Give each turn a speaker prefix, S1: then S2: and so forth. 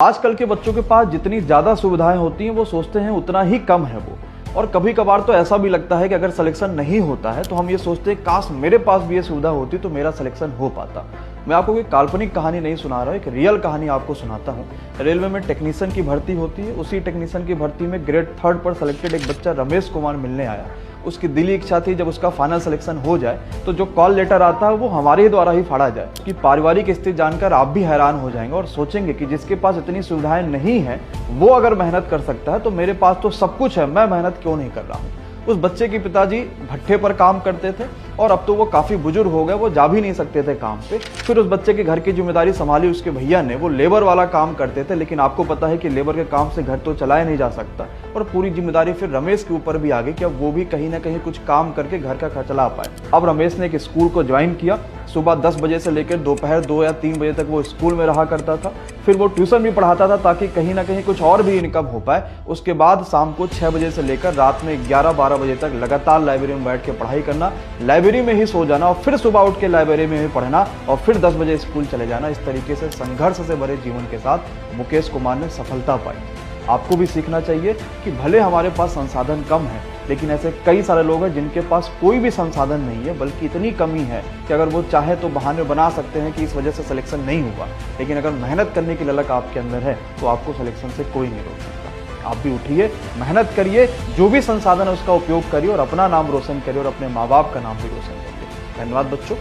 S1: आजकल के बच्चों के पास जितनी ज़्यादा सुविधाएं होती हैं वो सोचते हैं उतना ही कम है वो। और कभी कभार तो ऐसा भी लगता है कि अगर सिलेक्शन नहीं होता है तो हम ये सोचते हैं काश मेरे पास भी ये सुविधा होती तो मेरा सिलेक्शन हो पाता। मैं आपको कोई काल्पनिक कहानी नहीं सुना रहा हूँ, एक रियल कहानी आपको सुनाता हूँ। रेलवे में टेक्नीशियन की भर्ती होती है, उसी टेक्नीशियन की भर्ती में ग्रेड 3 पर सेलेक्टेड एक बच्चा रमेश कुमार मिलने आया। उसकी दिली इच्छा थी जब उसका फाइनल सिलेक्शन हो जाए तो जो कॉल लेटर आता है वो हमारे ही द्वारा ही फाड़ा जाए। उसकी पारिवारिक स्थिति जानकर आप भी हैरान हो जाएंगे और सोचेंगे कि जिसके पास इतनी सुविधाएं नहीं है वो अगर मेहनत कर सकता है तो मेरे पास तो सब कुछ है, मैं मेहनत क्यों नहीं कर रहा हूँ। उस बच्चे के पिताजी भट्ठे पर काम करते थे और अब तो वो काफ़ी बुजुर्ग हो गए, वो जा भी नहीं सकते थे काम पे। फिर उस बच्चे के घर की जिम्मेदारी संभाली उसके भैया ने। वो लेबर वाला काम करते थे, लेकिन आपको पता है कि लेबर के काम से घर तो चलाया नहीं जा सकता और पूरी जिम्मेदारी फिर रमेश के ऊपर भी आ गई कि अब वो भी कहीं ना कहीं कुछ काम करके घर का खर्च चला पाए। अब रमेश ने एक स्कूल को ज्वाइन किया। सुबह 10 बजे से लेकर दोपहर 2 या 3 बजे तक वो स्कूल में रहा करता था। फिर वो ट्यूशन भी पढ़ाता था ताकि कहीं ना कहीं कुछ और भी इनकम हो पाए। उसके बाद शाम को 6 बजे से लेकर रात में 11-12 बजे तक लगातार लाइब्रेरी में बैठ के पढ़ाई करना, लाइब्रेरी में ही सो जाना और फिर सुबह उठ के लाइब्रेरी में ही पढ़ना और फिर 10 बजे स्कूल चले जाना। इस तरीके से संघर्ष से भरे जीवन के साथ मुकेश कुमार ने सफलता पाई। आपको भी सीखना चाहिए कि भले हमारे पास संसाधन कम है, लेकिन ऐसे कई सारे लोग हैं जिनके पास कोई भी संसाधन नहीं है, बल्कि इतनी कमी है कि अगर वो चाहे तो बहाने बना सकते हैं कि इस वजह से सिलेक्शन नहीं हुआ। लेकिन अगर मेहनत करने की ललक आपके अंदर है तो आपको सिलेक्शन से कोई नहीं रोक सकता। आप भी उठिए, मेहनत करिए, जो भी संसाधन है उसका उपयोग करिए और अपना नाम रोशन करिए और अपने माँ बाप का नाम भी रोशन करिए। धन्यवाद बच्चों।